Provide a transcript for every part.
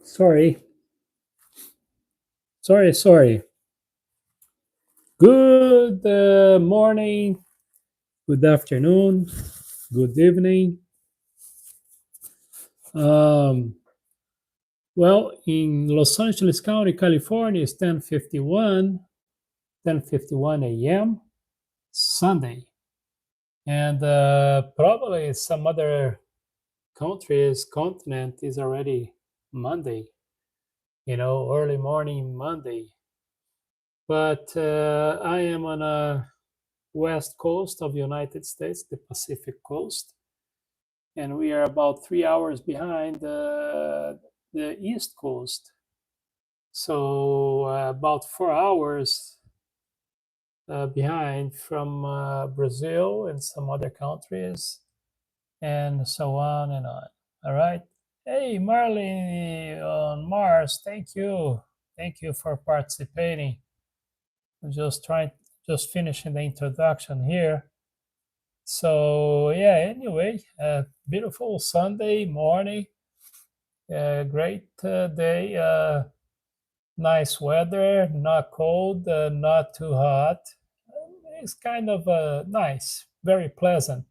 Sorry. Sorry. Good morning, good afternoon, good evening. Um, well, in Los Angeles County, California, it's 10:51 a.m. Sunday. And probably some other continent is already Monday, early morning Monday. But I am on a west coast of the United States, the Pacific coast, and we are about 3 hours behind the east coast. So about 4 hours behind from Brazil and some other countries, and so on and on. All right. Hey, Marley on Mars, thank you for participating. I'm just finishing the introduction here. So yeah, anyway, beautiful Sunday morning, great day, nice weather, not cold, not too hot. It's kind of nice, very pleasant.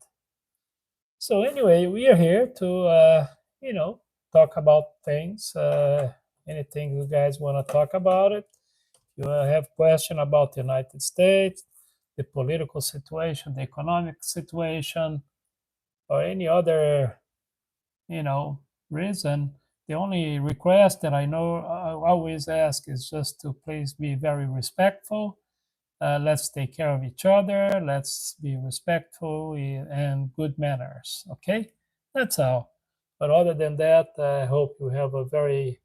So anyway, we are here to you know talk about things. Anything you guys want to talk about it? You have question about the United States, the political situation, the economic situation, or any other you know reason. The only request that I know I always ask is just to please be very respectful. Let's take care of each other. Let's be respectful and good manners. Okay, that's all. But other than that, I hope you have a very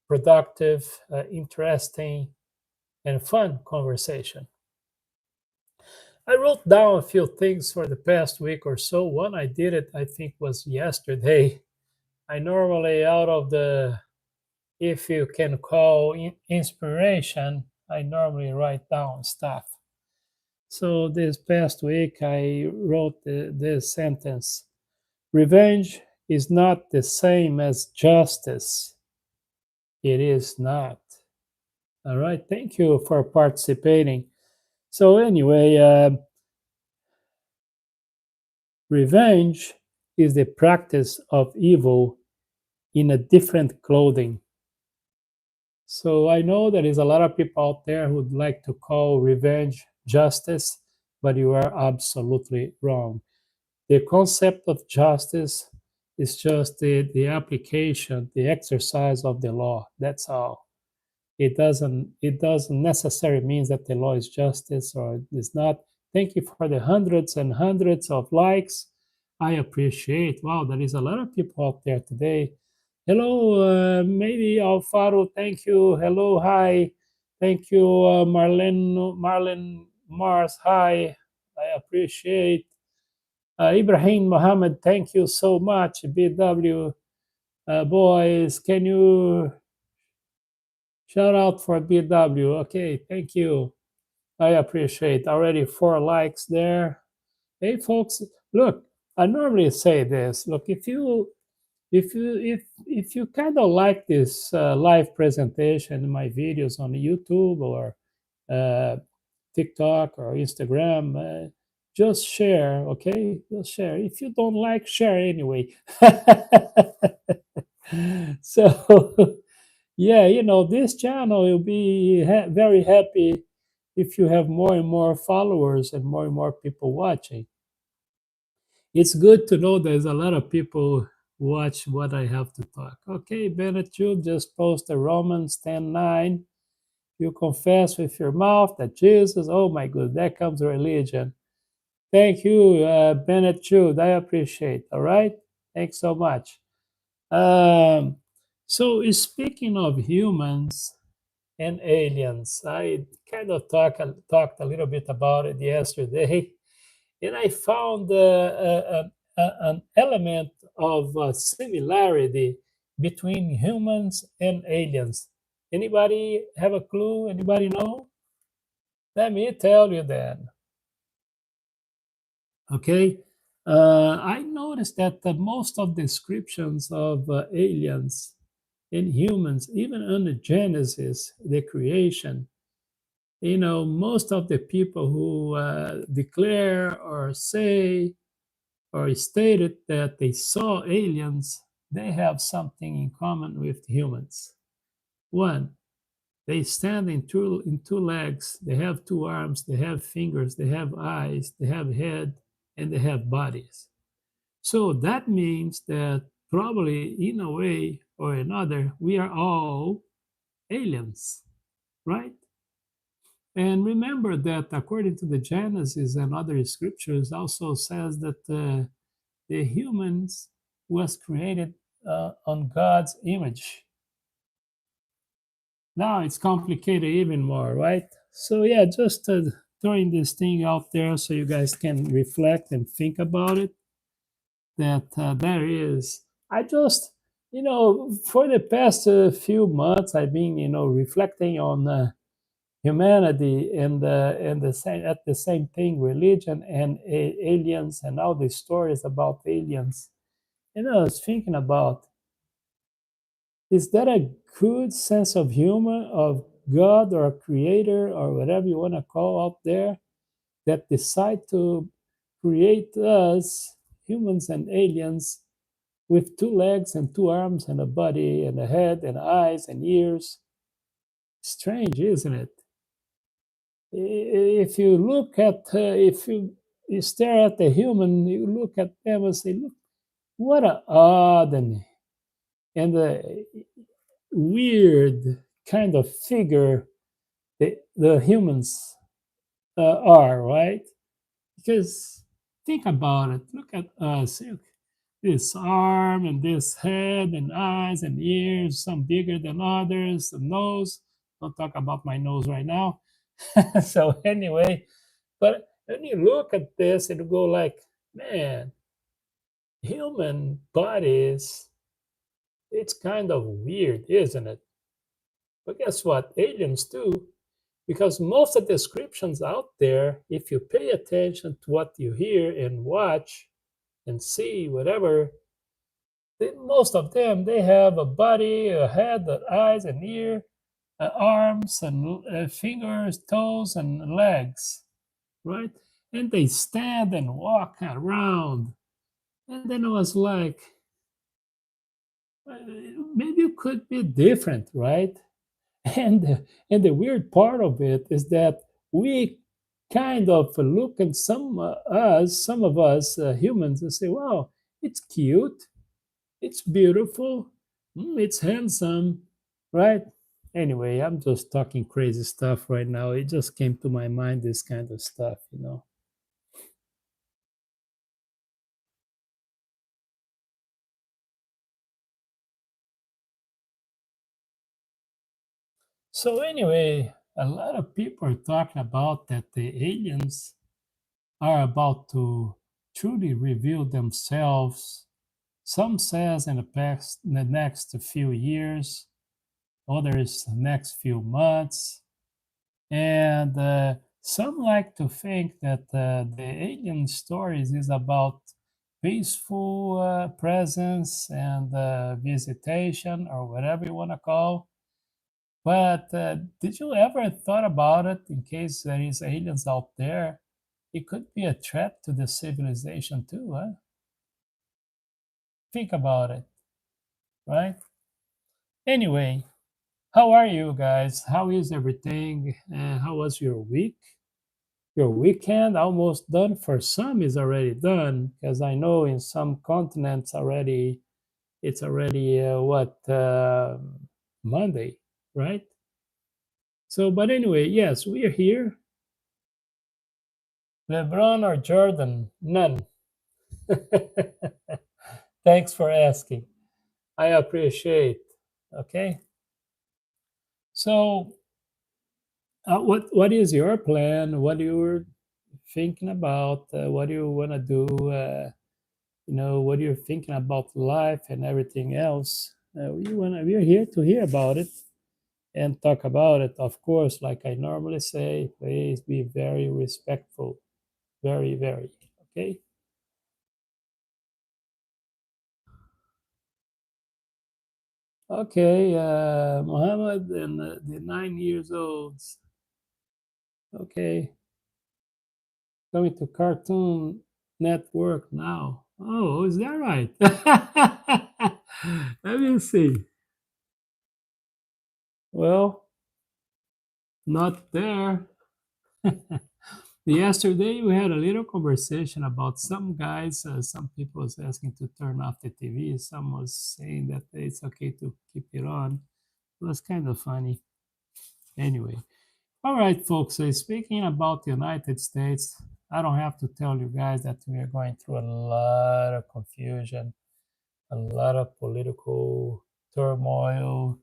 productive, interesting, and fun conversation. I wrote down a few things for the past week or so. One I did it, I think, was yesterday. I normally, out of the, if you can call inspiration, I normally write down stuff. So this past week, I wrote this sentence: revenge is not the same as justice. It is not. All right. Thank you for participating. So, anyway, revenge is the practice of evil in a different clothing. So I know there is a lot of people out there who would like to call revenge justice, but you are absolutely wrong. The concept of justice is just the application, the exercise of the law. That's all. It doesn't necessarily mean that the law is justice or is not. Thank you for the hundreds and hundreds of likes. I appreciate. Wow, there is a lot of people out there today. Hello, maybe Alfaro. Thank you. Hello, hi. Thank you, Marlene Mars. Hi. I appreciate. Ibrahim Mohammed, thank you so much. BW boys, can you shout out for BW? Okay, thank you. I appreciate. Already 4 likes there. Hey, folks, look. I normally say this. Look, if you kind of like this live presentation, my videos on YouTube or uh, TikTok or Instagram, just share, okay? Just share. If you don't like, share anyway. So, yeah, this channel will be very happy if you have more and more followers and more people watching. It's good to know there's a lot of people watch what I have to talk. Okay, Bennett, you just post a Romans 10:9. You confess with your mouth that Jesus, oh my good, that comes religion. Thank you, Bennett Jude. I appreciate. All right. Thanks so much. Um, so speaking of humans and aliens, I kind of talked a little bit about it yesterday, and I found an element of similarity between humans and aliens. Anybody have a clue? Anybody know? Let me tell you then. Okay. I noticed that most of descriptions of aliens in humans, even under Genesis, the creation. Most of the people who declare or say or stated that they saw aliens, they have something in common with humans. One, they stand in two legs, they have two arms, they have fingers, they have eyes, they have head, and they have bodies. So that means that probably in a way or another, we are all aliens, right? And remember that according to the Genesis and other scriptures, also says that the humans was created on God's image. Now it's complicated even more, right? So yeah, just throwing this thing out there so you guys can reflect and think about it. That there is. I just, for the past few months, I've been, reflecting on humanity and the same at the same thing, religion and aliens and all these stories about aliens. I was thinking about, is that a good sense of humor of God or a creator or whatever you want to call out there that decide to create us humans and aliens with two legs and two arms and a body and a head and eyes and ears? Strange, isn't it? If you look at, if you stare at the human, you look at them and say, look, what a odd and a weird kind of figure the humans are, right? Because think about it. Look at us. Look, this arm and this head and eyes and ears, some bigger than others, the nose. Don't talk about my nose right now. So anyway, but when you look at this and go like, man, human bodies, it's kind of weird, isn't it? But guess what? Aliens too, because most of the descriptions out there, if you pay attention to what you hear and watch and see, whatever, most of them, they have a body, a head, eyes, and ear, arms, and fingers, toes, and legs, right? And they stand and walk around. And then I was like, maybe it could be different, right? And the weird part of it is that we kind of look at some of us humans, and say, "Wow, it's cute, it's beautiful, it's handsome," right? Anyway, I'm just talking crazy stuff right now. It just came to my mind, this kind of stuff. So anyway, a lot of people are talking about that the aliens are about to truly reveal themselves. Some says in the next few years, others the next few months, and some like to think that the alien stories is about peaceful presence and visitation or whatever you want to call. But did you ever thought about it in case there is aliens out there? It could be a threat to the civilization too, huh? Think about it, right? Anyway, how are you guys? How is everything? How was your week? Your weekend almost done. For some is already done because I know in some continents already it's already Monday, right? So, but anyway, yes, we are here. LeBron or Jordan? None. Thanks for asking. I appreciate. Okay. So, what is your plan? What you're thinking about? What do you want to do? What you're thinking about life and everything else. We're here to hear about it and talk about it. Of course, like I normally say, please be very respectful. Very, very. Okay. Okay, Muhammad and the 9 years olds. Okay, coming to Cartoon Network now. Oh, is that right? Let me see. Well, not there. Yesterday we had a little conversation about some guys. Some people was asking to turn off the TV. Some was saying that it's okay to keep it on. It was kind of funny. Anyway, all right, folks. So speaking about the United States, I don't have to tell you guys that we are going through a lot of confusion, a lot of political turmoil.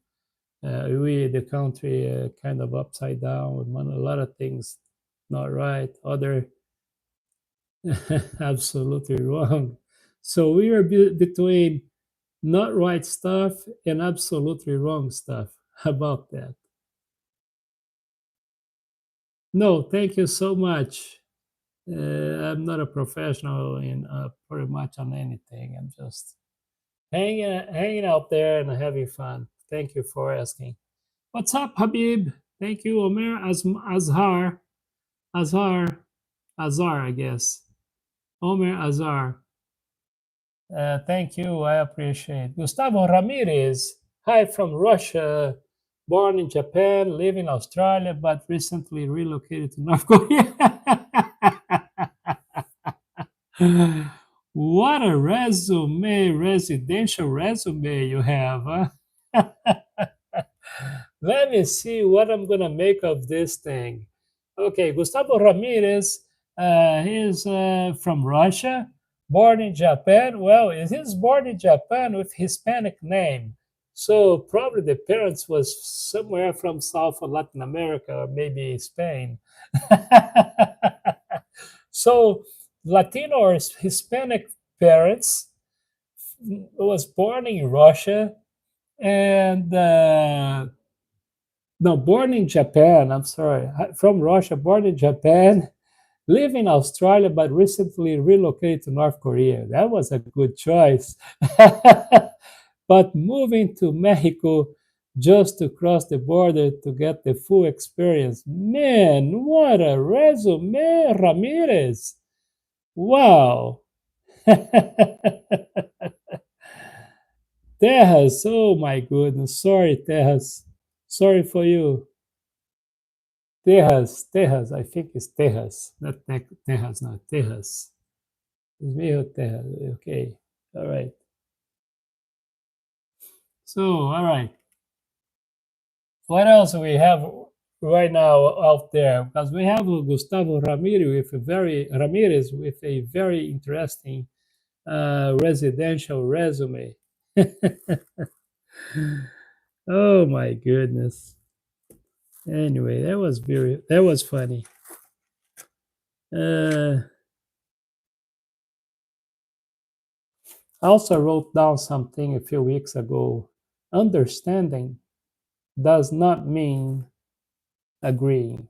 The country, kind of upside down with a lot of things not right. Other absolutely wrong. So we are between not right stuff and absolutely wrong stuff. How about that? No, thank you so much. I'm not a professional in pretty much on anything. I'm just hanging out there and having fun. Thank you for asking. What's up, Habib? Thank you, Omer Azhar, Azhar, I guess. Omer Azhar. Thank you. I appreciate. Gustavo Ramirez. Hi from Russia. Born in Japan, live in Australia, but recently relocated to North Korea. What a resume, residential resume you have, huh? Let me see what I'm gonna make of this thing. Okay, Gustavo Ramirez, he's from Russia, born in Japan. Well, he's born in Japan with Hispanic name, so probably the parents was somewhere from South of Latin America or maybe Spain. So Latino or Hispanic parents was born in Russia and no, born in Japan. I'm sorry, from Russia, born in Japan, live in Australia, but recently relocated to North Korea. That was a good choice. But moving to Mexico just to cross the border to get the full experience. Man, what a resume, Ramirez. Wow. Tejas, oh my goodness. Sorry, Tejas. Sorry for you. Tejas, I think it's Tejas, not Tejas, no, Tejas. It's mío, Tejas. Okay, all right. So, all right. What else we have right now out there? Because we have Gustavo Ramirez with a very interesting residential resume. Oh my goodness. Anyway, that was funny. I also wrote down something a few weeks ago. Understanding does not mean agreeing.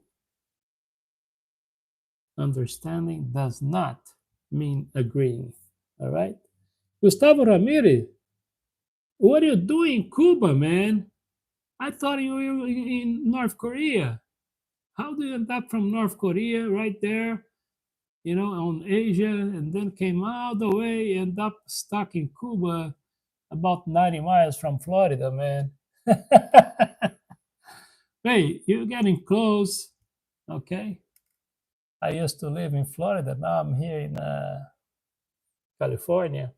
Understanding does not mean agreeing. All right? Gustavo Ramirez, what are you doing in Cuba, man? I thought you were in North Korea. How do you end up from North Korea right there, on Asia, and then came all the way, end up stuck in Cuba, about 90 miles from Florida, man? Hey, you're getting close, okay? I used to live in Florida. Now I'm here in California.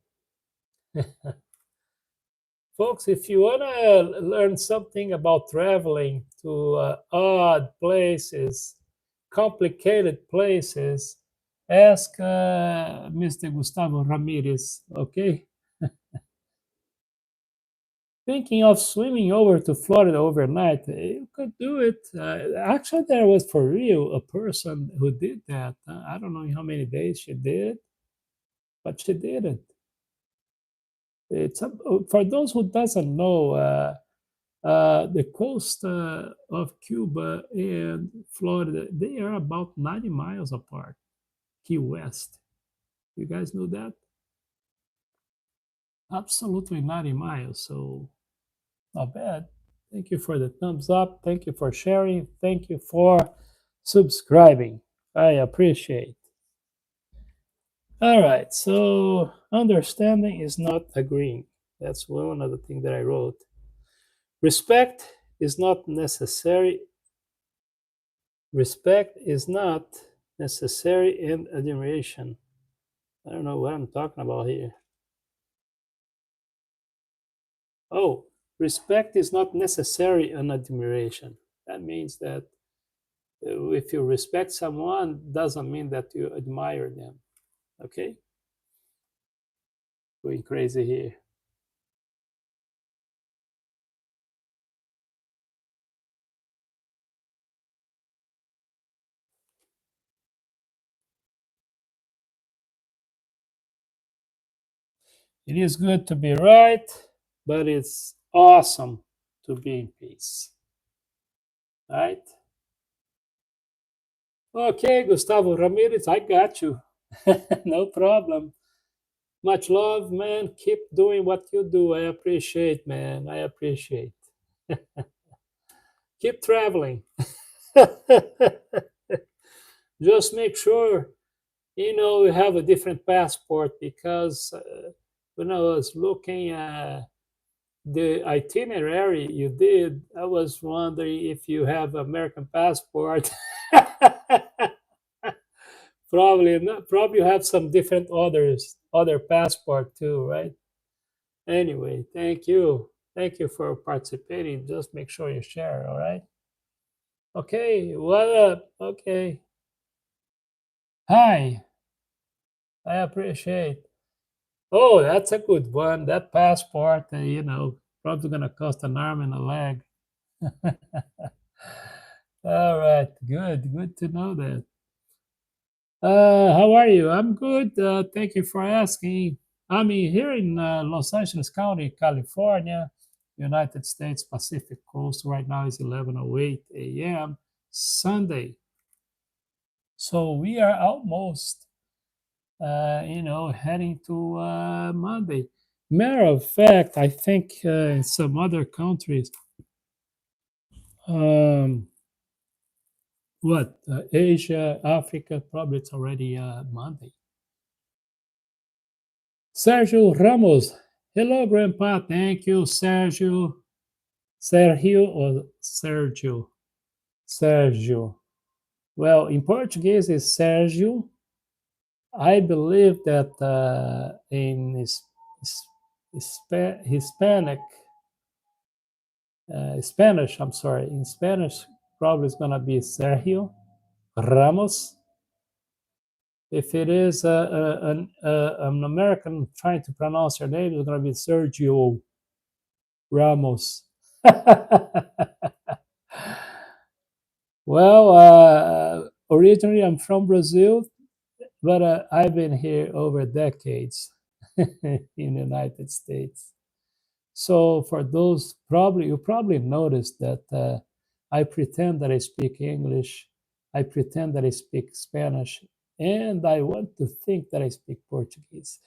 Folks, if you want to learn something about traveling to odd places, complicated places, ask Mr. Gustavo Ramirez, okay? Thinking of swimming over to Florida overnight, you could do it. Actually, there was for real a person who did that. I don't know how many days she did, but she did it. For those who doesn't know, the coast of Cuba and Florida, they are about 90 miles apart. Key West. You guys know that? Absolutely 90 miles. So Not bad. Thank you for the thumbs up. Thank you for sharing. Thank you for subscribing. I appreciate. All right. So understanding is not agreeing. That's one of the things that I wrote. Respect is not necessary. Respect is not necessary in admiration. I don't know what I'm talking about here. Oh, respect is not necessary in admiration. That means that if you respect someone, doesn't mean that you admire them. Okay? Going crazy here. It is good to be right, but it's awesome to be in peace. Right? Okay, Gustavo Ramirez, I got you. No problem. Much love, man. Keep doing what you do. I appreciate, man. I appreciate. Keep traveling. Just make sure you have a different passport because when I was looking at the itinerary you did, I was wondering if you have American passport. Probably not. Probably you have some different other passport too, right? Anyway, thank you. Thank you for participating. Just make sure you share, all right? Okay, what up? Okay. Hi. I appreciate. Oh, that's a good one. That passport, probably gonna cost an arm and a leg. All right, good, good to know that. How are you? I'm good. Thank you for asking. I'm here in Los Angeles County, California, United States Pacific Coast. Right now is 11:08 a.m. Sunday. So we are almost, heading to Monday. Matter of fact, I think in some other countries, um, Asia, Africa, probably it's already Monday. Sergio Ramos. Hello, Grandpa. Thank you, Sergio. Sergio or Sergio? Sergio. Well, in Portuguese is Sergio. I believe that in Hispanic, Spanish, I'm sorry, in Spanish, probably it's going to be Sergio Ramos. If it is an American trying to pronounce your name, it's going to be Sergio Ramos. Well, originally I'm from Brazil, but I've been here over decades in the United States. So for those, you probably noticed that I pretend that I speak English, I pretend that I speak Spanish, and I want to think that I speak Portuguese.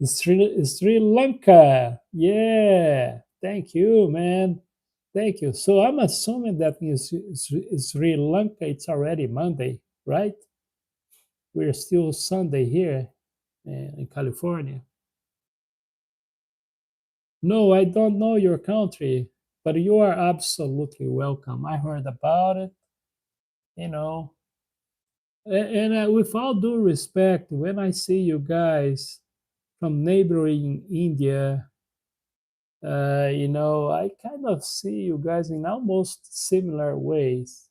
Sri Lanka. Yeah. Thank you, man. Thank you. So I'm assuming that in Sri Lanka, it's already Monday, right? We're still Sunday here in California. No, I don't know your country, but you are absolutely welcome. I heard about it, you know. And with all due respect, when I see you guys from neighboring India, I kind of see you guys in almost similar ways.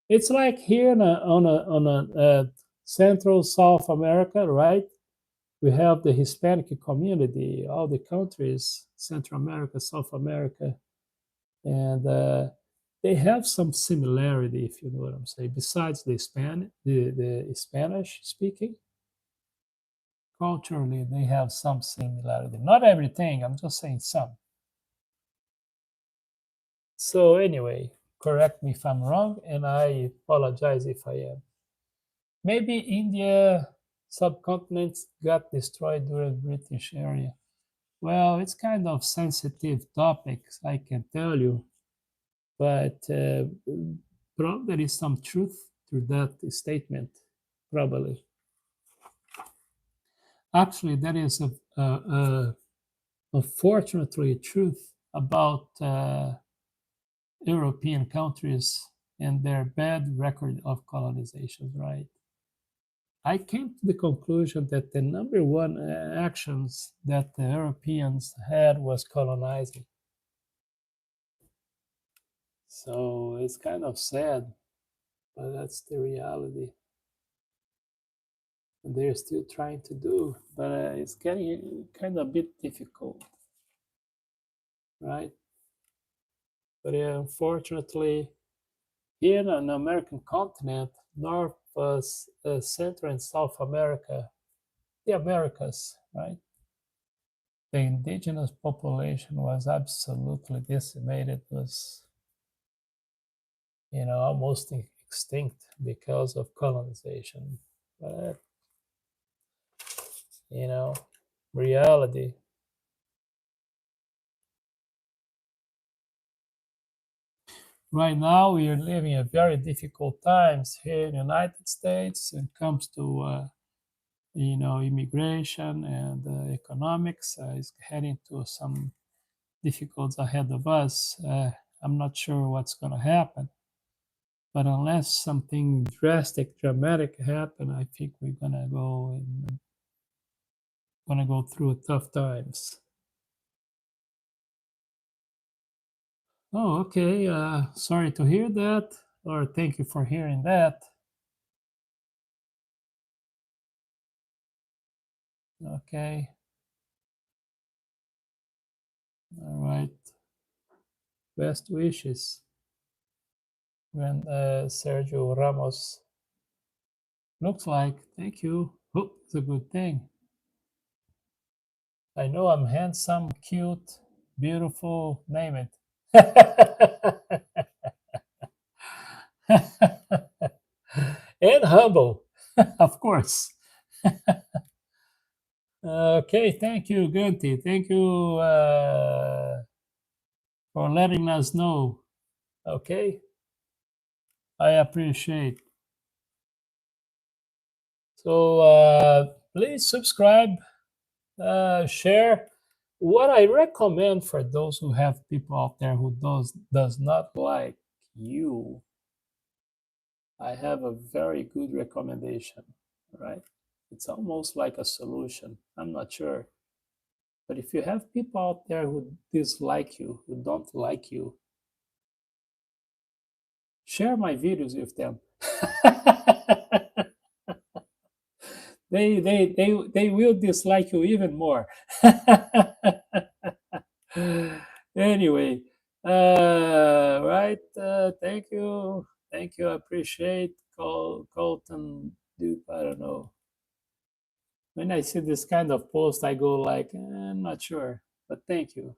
It's like here on a Central South America, right? We have the Hispanic community, all the countries, Central America, South America, and they have some similarity, if you know what I'm saying. Besides the Spanish speaking, culturally they have some similarity. Not everything. I'm just saying some. So anyway, correct me if I'm wrong, and I apologize if I am. Maybe India subcontinent got destroyed during British area. Well, it's kind of sensitive topics, I can tell you, but probably there is some truth to that statement. Probably, actually, there is unfortunately truth about European countries and their bad record of colonization. Right? I came to the conclusion that the number one actions that the Europeans had was colonizing. So it's kind of sad, but that's the reality. And they're still trying to do, but it's getting kind of a bit difficult, right? But unfortunately, here on the American continent, North, Central, and South America, the Americas, right? The indigenous population was absolutely decimated, was almost extinct because of colonization. But you know, reality. Right now, we are living in very difficult times here in the United States when it comes to immigration and economics. Is heading to some difficulties ahead of us. I'm not sure what's going to happen, but unless something drastic, dramatic happen, I think we're gonna go through tough times. Oh, okay. Sorry to hear that, or thank you for hearing that. Okay. All right. Best wishes. When Sergio Ramos looks like, thank you. Oh, it's a good thing. I know I'm handsome, cute, beautiful, name it. And humble, of course. Okay, thank you, Gunty. Thank you for letting us know. Okay, I appreciate. So please subscribe, share. What I recommend for those who have people out there who does not like you, I have a very good recommendation. Right? It's almost like a solution. I'm not sure, but if you have people out there who dislike you, who don't like you, share my videos with them. They will dislike you even more. Anyway, right. Thank you. I appreciate Colton. Dude, I don't know. When I see this kind of post, I go like, I'm not sure, but thank you.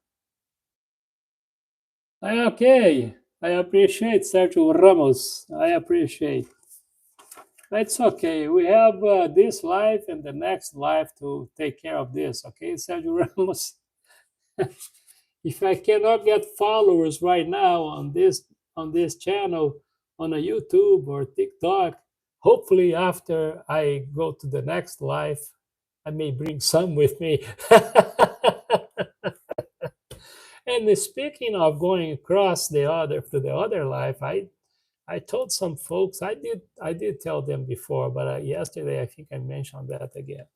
Okay, I appreciate Sergio Ramos. I appreciate. It's okay. We have this life and the next life to take care of this. Okay, Sergio Ramos. If I cannot get followers right now on this channel on a YouTube or TikTok, hopefully after I go to the next life, I may bring some with me. And speaking of going across the other to the other life, I told some folks I did tell them before, but yesterday I think I mentioned that again.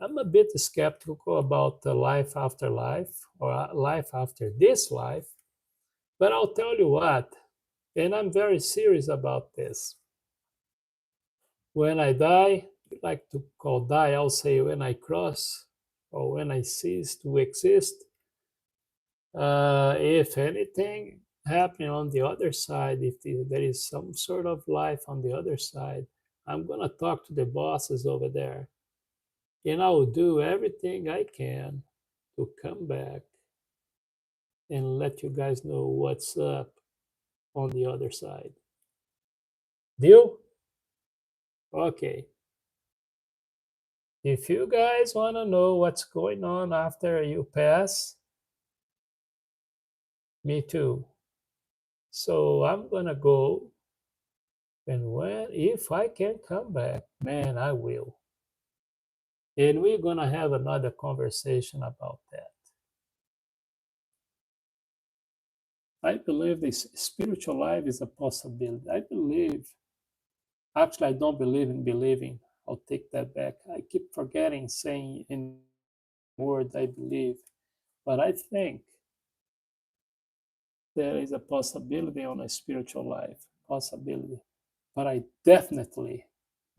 I'm a bit skeptical about the life after life or life after this life, but I'll tell you what, and I'm very serious about this. When I die, I like to call die, I'll say when I cross or when I cease to exist, if anything happening on the other side, if there is some sort of life on the other side, I'm going to talk to the bosses over there and I will do everything I can to come back and let you guys know what's up on the other side. Deal? Okay. If you guys want to know what's going on after you pass, me too. So I'm gonna go, and when if I can come back, man, I will. And we're gonna have another conversation about that. I believe this spiritual life is a possibility. I believe, actually, I don't believe in believing. I'll take that back. I keep forgetting saying in word I believe, but I think there is a possibility on a spiritual life, possibility. But I definitely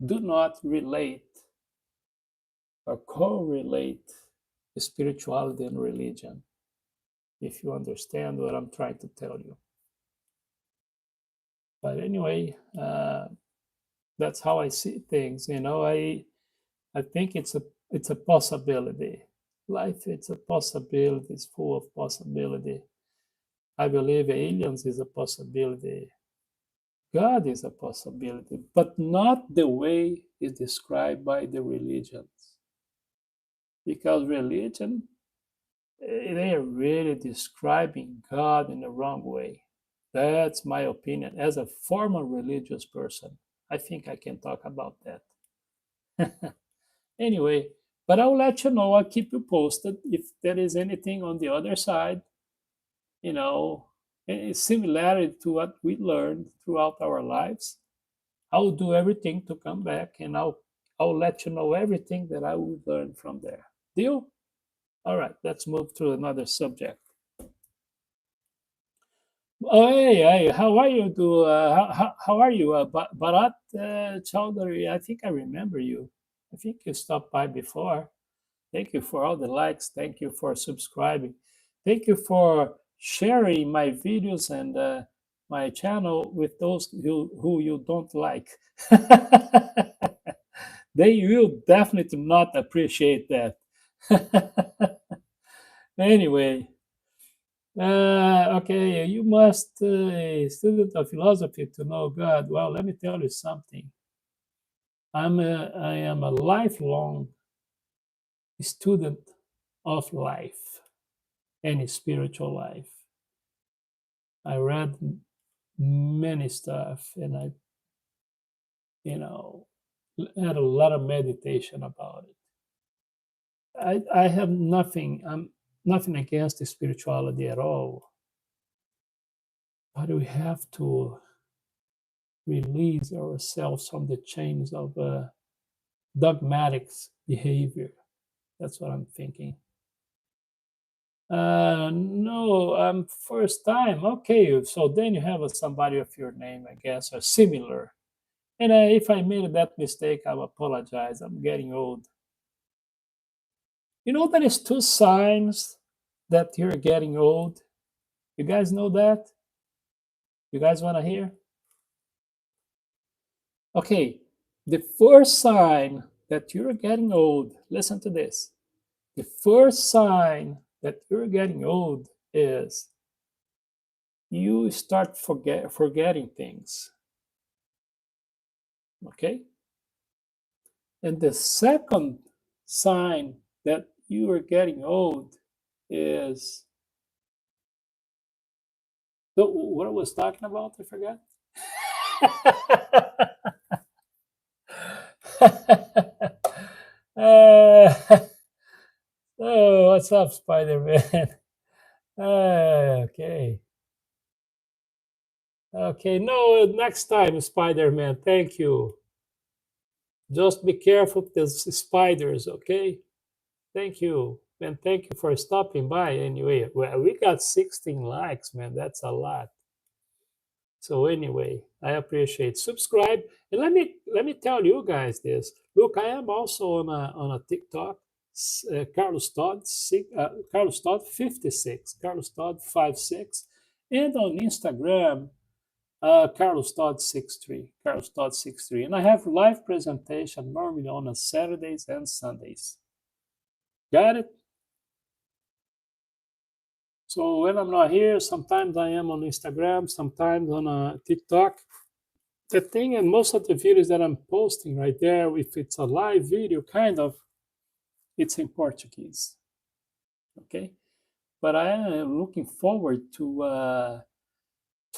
do not relate or correlate spirituality and religion, if you understand what I'm trying to tell you. But anyway, that's how I see things. I think it's a possibility. Life, it's a possibility. It's full of possibility. I believe aliens is a possibility. God is a possibility, but not the way it's described by the religions. Because religion, they are really describing God in the wrong way. That's my opinion. As a former religious person, I think I can talk about that. Anyway, but I'll let you know. I'll keep you posted if there is anything on the other side, you know, similarity to what we learned throughout our lives. I'll do everything to come back, and I'll let you know everything that I will learn from there. Deal? All right, let's move to another subject. Oh, hey, how are you? How are you? Bharat Chowdhury, I think I remember you. I think you stopped by before. Thank you for all the likes. Thank you for subscribing. Thank you for sharing my videos and my channel with those who you don't like. They will definitely not appreciate that. Anyway, okay, you must a student of philosophy to know God. Well, let me tell you something. I am a lifelong student of life and spiritual life. I read many stuff, and you know, had a lot of meditation about it. I have nothing. I'm nothing against the spirituality at all, but we have to release ourselves from the chains of dogmatic behavior. That's what I'm thinking. No, first time. Okay, so then you have somebody of your name, I guess, or similar. And if I made that mistake, I apologize. I'm getting old. You know, there is two signs that you're getting old. You guys know that? You guys want to hear? Okay, the first sign that you're getting old, listen to this. The first sign that you're getting old is you start forgetting things. Okay? And the second sign that you are getting old is what I was talking about, I forgot. uh, oh, what's up, Spider Man? Okay. Okay, no, next time, Spider Man. Thank you. Just be careful with the spiders, okay? Thank you. And thank you for stopping by anyway. Well, we got 16 likes, man. That's a lot. So anyway, I appreciate subscribe. And let me tell you guys this. Look, I am also on a TikTok, Carlos Todd, Carlos Todd 56, Carlos Todd 56, and on Instagram, Carlos Todd 63, Carlos Todd 63. And I have live presentation normally on Saturdays and Sundays. Got it? So when I'm not here, sometimes I am on Instagram, sometimes on TikTok. The thing, and most of the videos that I'm posting right there, if it's a live video, kind of, It's in Portuguese. Okay, but I am looking forward to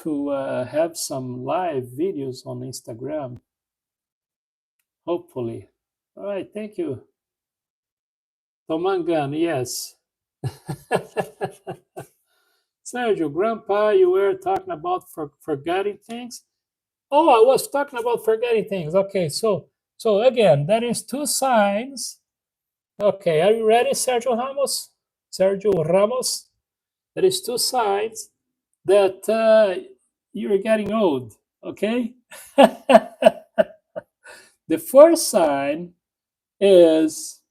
have some live videos on Instagram. Hopefully. All right. Thank you, Tomangan. Yes. Sergio, Grandpa, you were talking about forgetting things. Oh, I was talking about forgetting things. Okay, so again, that is two signs. Okay, are you ready, Sergio Ramos? Sergio Ramos. That is two signs that you're getting old. Okay. The first sign is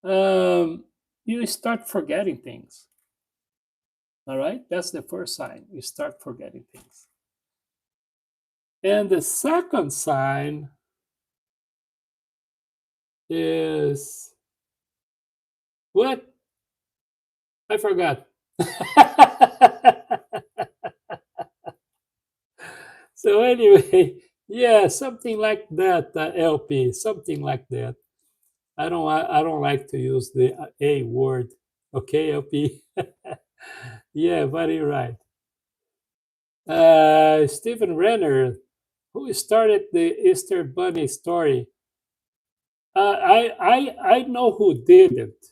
you start forgetting things. All right, that's the first sign. You start forgetting things. And the second sign is what? I forgot. So anyway, yeah, something like that, LP, something like that. I don't like to use the A word. Okay, LP. Yeah, very right. Stephen Renner, who started the Easter Bunny story. I know who did it.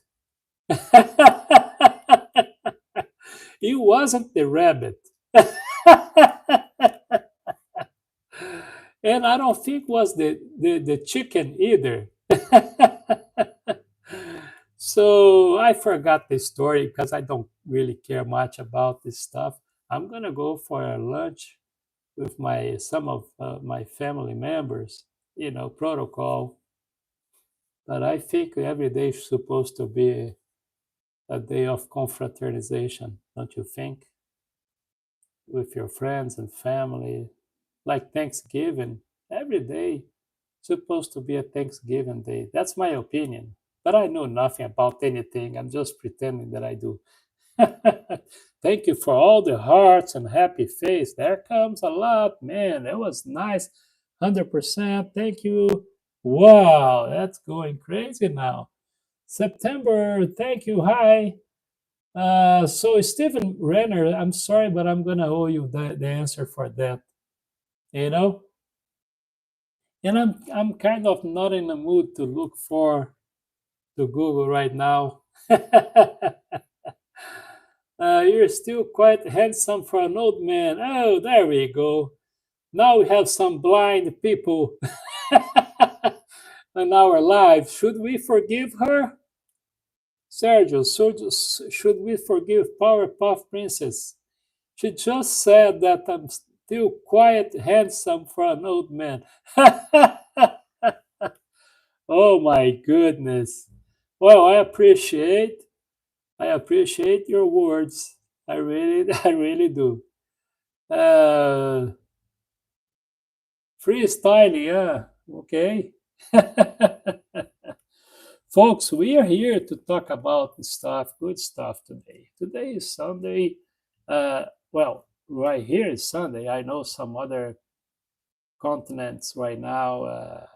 It wasn't the rabbit. And I don't think was the chicken either. So I forgot the story because I don't really care much about this stuff. I'm gonna go for a lunch with my some of my family members, protocol. But I think every day is supposed to be a day of confraternization, don't you think? With your friends and family, like Thanksgiving, every day supposed to be a Thanksgiving day. That's my opinion. But I know nothing about anything. I'm just pretending that I do. Thank you for all the hearts and happy face. There comes a lot. Man, that was nice. 100%. Thank you. Wow, that's going crazy now. September, thank you. Hi. So Stephen Renner, I'm sorry, but I'm gonna owe you the answer for that. You know, and I'm kind of not in the mood to look for to Google right now. You're still quite handsome for an old man. Oh, there we go. Now we have some blind people in our lives. Should we forgive her? Sergio, should we forgive Powerpuff Princess? She just said that I'm still quite handsome for an old man. Oh my goodness. Well, I appreciate your words. I really I really do. Uh Freestyling, yeah. Okay. Folks, we are here to talk about stuff, good stuff today. Today is Sunday. Uh, well, right here is Sunday. I know some other continents right now,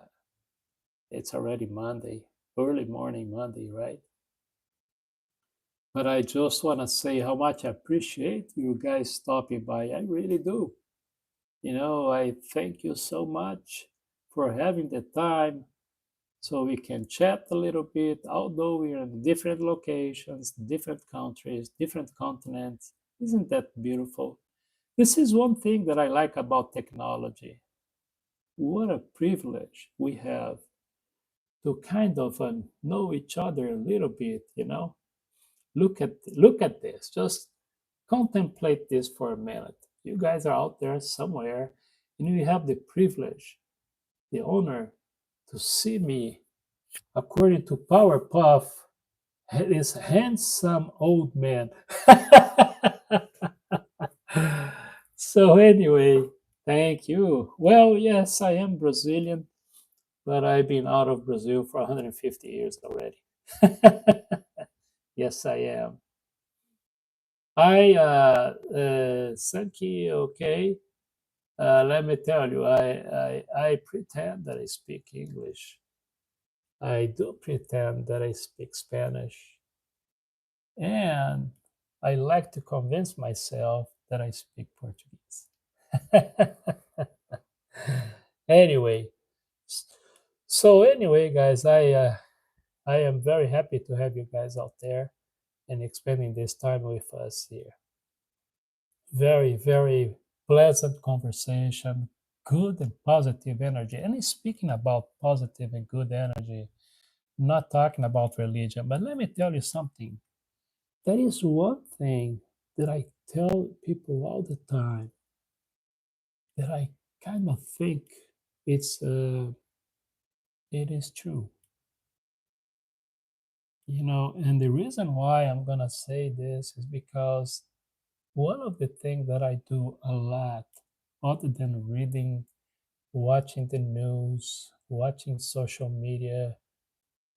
it's already Monday, early morning Monday, right? But I just want to say how much I appreciate you guys stopping by. I really do. I thank you so much for having the time so we can chat a little bit, although we're in different locations, different countries, different continents. Isn't that beautiful? This is one thing that I like about technology. What a privilege we have to kind of know each other a little bit. Look at this. Just contemplate this for a minute. You guys are out there somewhere, and you have the privilege, the honor to see me, according to Powerpuff, this handsome old man. So anyway, thank you. Well, yes, I am Brazilian, but I've been out of Brazil for 150 years already. Yes, I am. Sanki, okay. Let me tell you, I pretend that I speak English. I do pretend that I speak Spanish, and I like to convince myself that I speak Portuguese. Anyway, anyway, guys, I am very happy to have you guys out there and spending this time with us here. Very, very pleasant conversation, good and positive energy. And speaking about positive and good energy, not talking about religion, but let me tell you something. That is one thing that I tell people all the time that I kind of think it's it is true, and the reason why I'm gonna say this is because one of the things that I do a lot, other than reading, watching the news, watching social media,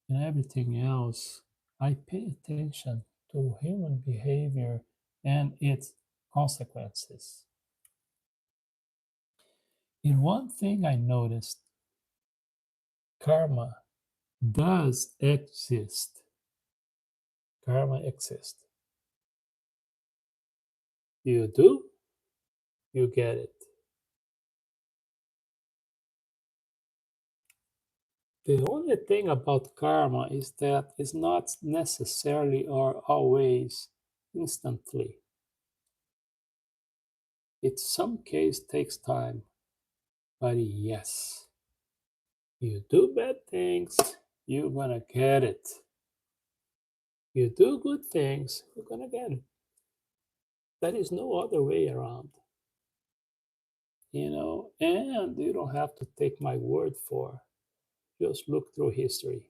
and everything else, I pay attention to human behavior and its consequences. And one thing I noticed, karma does exist. Karma exists. You do, you get it. The only thing about karma is that it's not necessarily or always instantly. It some case takes time, but yes, you do bad things, you're gonna get it. You do good things, you're gonna get it. There is no other way around, and you don't have to take my word for. Just look through history.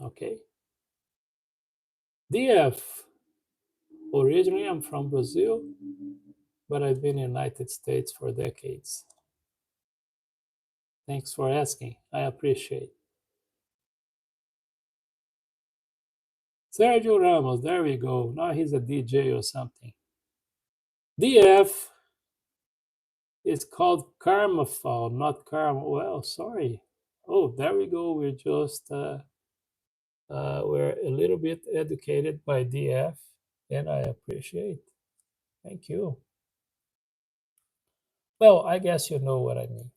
Okay? DF. Originally, I'm from Brazil, but I've been in the United States for decades. Thanks for asking. I appreciate. Sergio Ramos, there we go. Now he's a DJ or something. DF is called Karmafal, not Karma. Well, sorry. Oh, there we go. We're a little bit educated by DF, and I appreciate. Thank you. Well, I guess you know what I mean.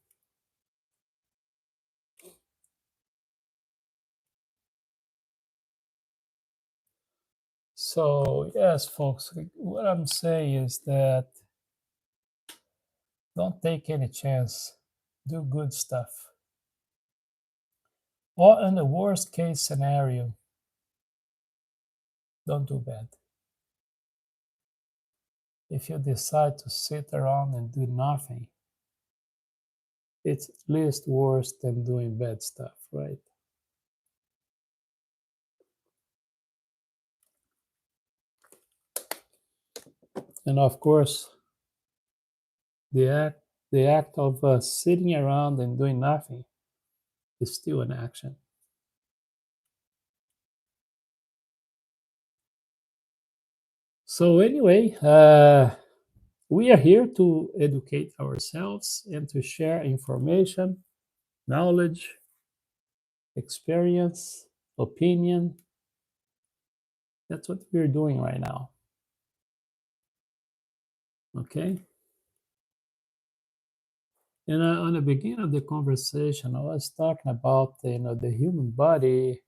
So, yes, folks, what I'm saying is that don't take any chance. Do good stuff. Or in the worst case scenario, don't do bad. If you decide to sit around and do nothing, it's at least worse than doing bad stuff, right? And of course, the act, the act of sitting around and doing nothing is still an action. So anyway, we are here to educate ourselves and to share information, knowledge, experience, opinion. That's what we're doing right now. Okay. And on the beginning of the conversation, I was talking about the human body,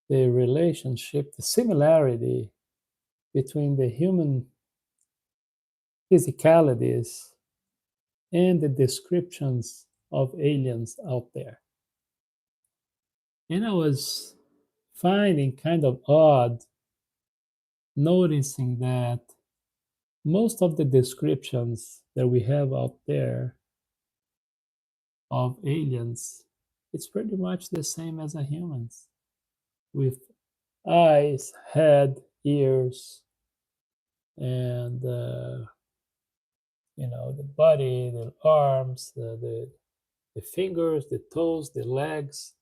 the relationship, the similarity between the human physicalities and the descriptions of aliens out there. And I was finding kind of odd noticing that most of the descriptions that we have out there of aliens, it's pretty much the same as a humans with eyes, head, ears, and the body, the arms, the fingers, the toes, the legs.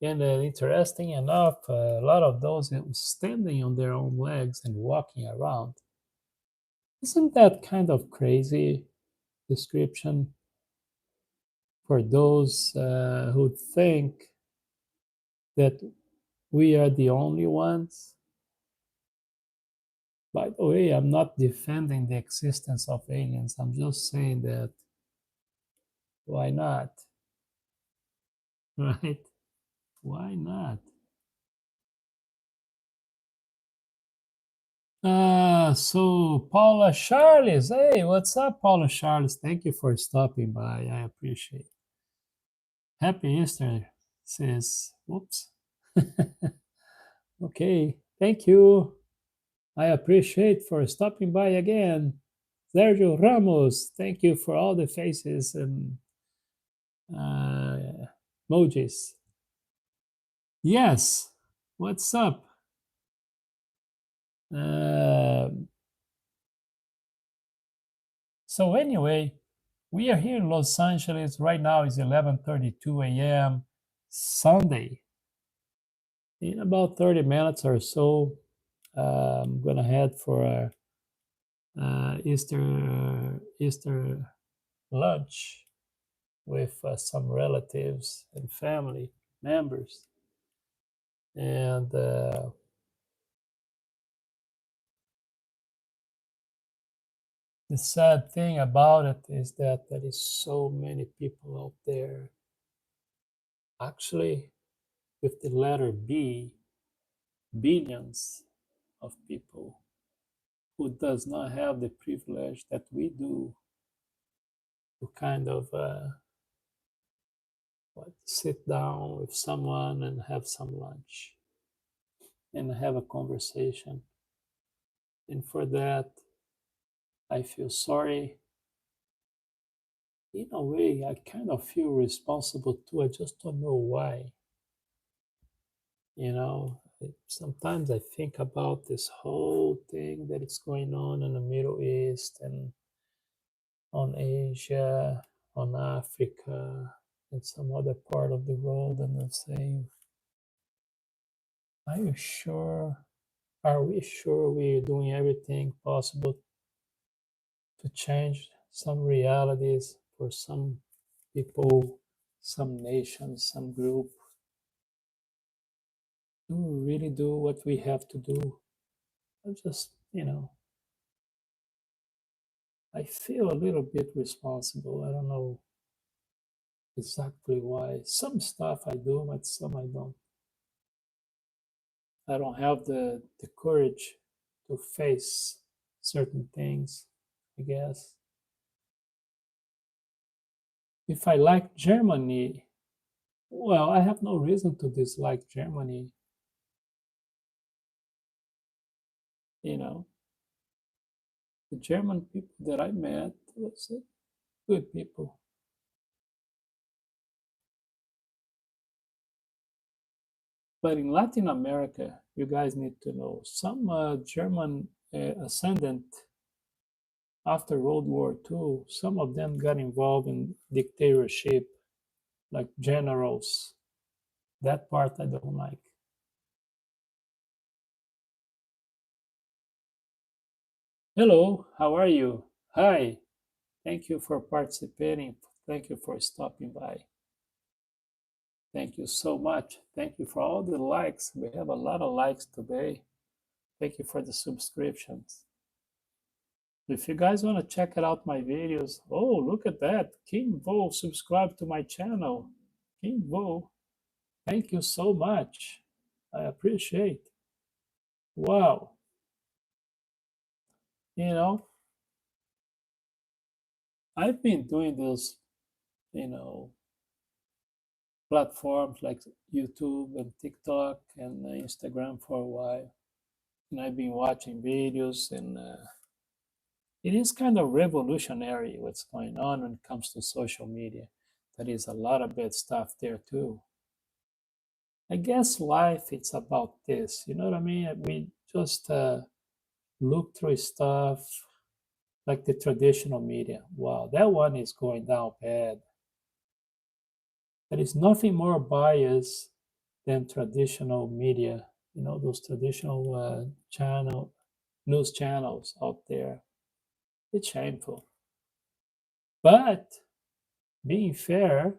And interesting enough, a lot of those standing on their own legs and walking around. Isn't that kind of crazy description? for those who think that we are the only ones. By the way, I'm not defending the existence of aliens. I'm just saying that why not? Right? Why not? So Paula Charles, hey, what's up, Paula Charles? Thank you for stopping by. I appreciate it. Happy Easter, says, whoops. Okay, thank you. I appreciate for stopping by again. Sergio Ramos, thank you for all the faces and emojis. Yes, what's up? Uh, so anyway, we are here in Los Angeles right now. It's 11:32 a.m. Sunday. In about 30 minutes or so, I'm gonna head for a Easter lunch with some relatives and family members. And the sad thing about it is that there is so many people out there, actually, with the letter B, billions of people who does not have the privilege that we do to kind of sit down with someone and have some lunch and have a conversation. And for that, I feel sorry. In a way, I kind of feel responsible too. I just don't know why. You know, sometimes I think about this whole thing that is going on in the Middle East and on Asia, on Africa, and some other part of the world, and I say, are you sure? Are we sure we're doing everything possible to change some realities for some people, some nations, some group? Do we really do what we have to do? I just, I feel a little bit responsible. I don't know exactly why. Some stuff I do, but some I don't. I don't have the courage to face certain things, I guess. If I like Germany, well, I have no reason to dislike Germany. You know, the German people that I met was good people. But in Latin America, you guys need to know some German ascendant after World War II, some of them got involved in dictatorship, like generals. That part I don't like. Hello, how are you? Hi, thank you for participating. Thank you for stopping by. Thank you so much. Thank you for all the likes. We have a lot of likes today. Thank you for the subscriptions. If you guys want to check out my videos, oh, look at that. King Vo subscribe to my channel. King Vo, thank you so much. I appreciate. Wow. You know, I've been doing those, you know, platforms like YouTube and TikTok and Instagram for a while. And I've been watching videos, and it is kind of revolutionary what's going on when it comes to social media. There is a lot of bad stuff there too. I guess life it's about this, you know what I mean? We just look through stuff like the traditional media. Wow, that one is going down bad. There is nothing more biased than traditional media. You know, those traditional news channels out there. It's shameful. But being fair,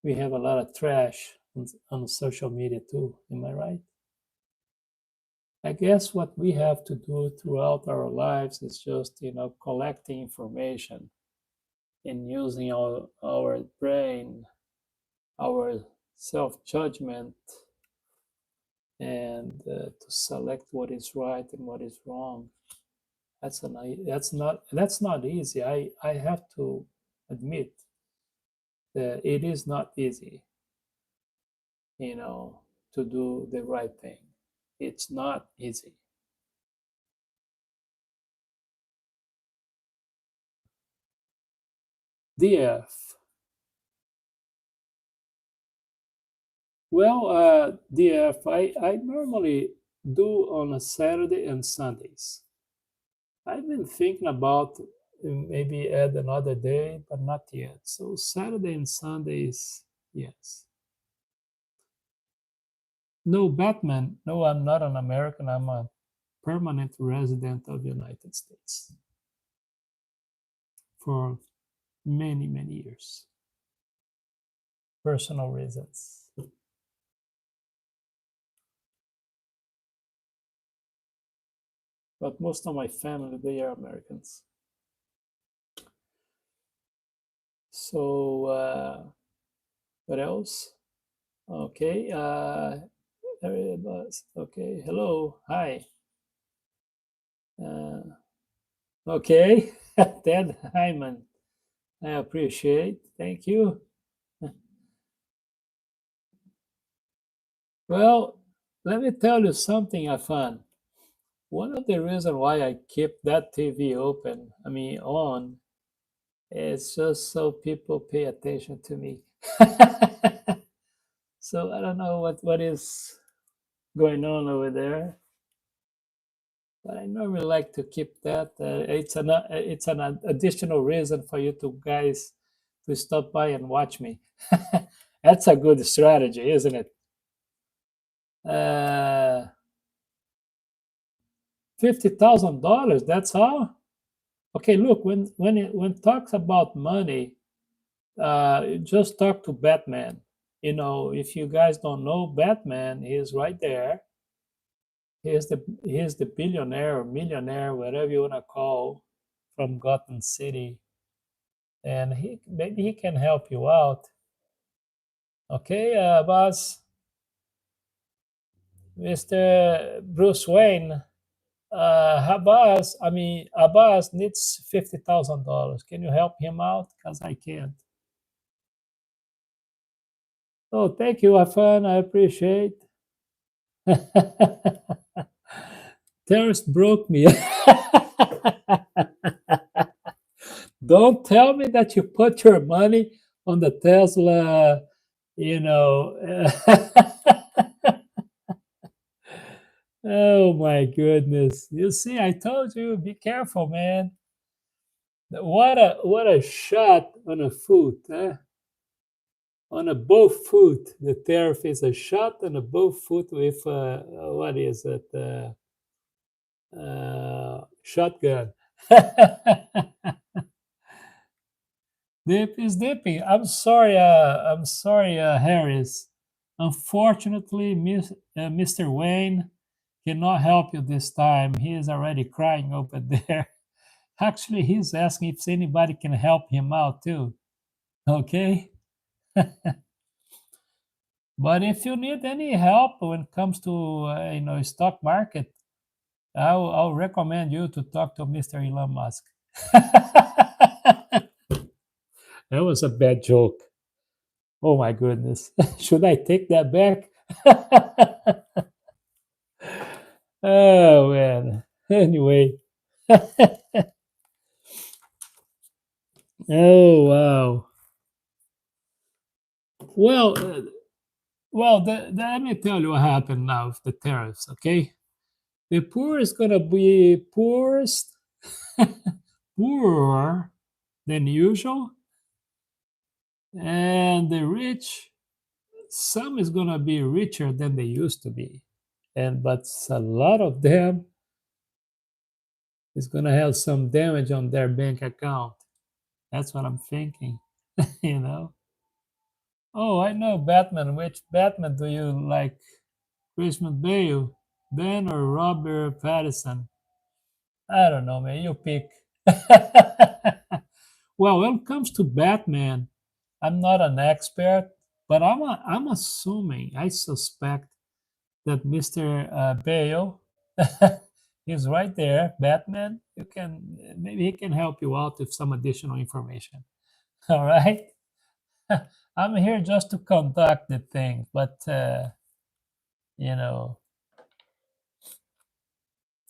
we have a lot of trash on social media too. Am I right? I guess what we have to do throughout our lives is just, collecting information and using our brain, our self judgment, and to select what is right and what is wrong. That's not easy. I have to admit that it is not easy, you know, to do the right thing. It's not easy. DF. Well, DF, I normally do on a Saturday and Sundays. I've been thinking about maybe add another day, but not yet. So Saturday and Sundays, yes. No, Batman. No, I'm not an American. I'm a permanent resident of the United States for many, many years. Personal reasons. But most of my family, they are Americans. So, what else? Okay. Okay. Hello. Hi. Uh, okay. Ted Hyman. I appreciate. Thank you. Well, let me tell you something I found. One of the reasons why I keep that TV open, I mean on, is just so people pay attention to me. So I don't know what is going on over there, but I normally like to keep that. It's an additional reason for you to guys to stop by and watch me. That's a good strategy, isn't it? Uh, $50,000. That's all. Okay, look, when talks about money, just talk to Batman. If you guys don't know, Batman is right there. He's the billionaire or millionaire, whatever you wanna call, from Gotham City, and maybe he can help you out. Okay, boss, Mr. Bruce Wayne. Abbas needs $50,000. Can you help him out? Because I can't. Oh, thank you, Afan. I appreciate. Terrorist broke me. Don't tell me that you put your money on the Tesla, you know. Oh my goodness. You see, I told you, be careful, man. What a shot on a foot, eh? On a bow foot. The tariff is a shot on a bow foot with what is it? Shotgun. Dip is dipping. I'm sorry, Harris. Unfortunately, Mr. Wayne cannot help you this time. He is already crying over there. Actually, he's asking if anybody can help him out too. Okay. But if you need any help when it comes to stock market, I'll recommend you to talk to Mr. Elon Musk. That was a bad joke. Oh my goodness. Should I take that back? Oh man. Anyway. Oh wow. Well, let me tell you what happened now with the tariffs. Okay, the poor is gonna be poorest, poorer than usual, and the rich, some is gonna be richer than they used to be, but a lot of them is gonna have some damage on their bank account. That's what I'm thinking. you know. Oh, I know Batman. Which Batman do you like? Christmas Bale, Ben, or Robert Pattinson? I don't know, man. You pick. Well, when it comes to Batman, I'm not an expert, but I'm assuming, I suspect that Mr. Bale is right there. Batman, you can maybe he can help you out with some additional information. All right, I'm here just to conduct the thing, but you know,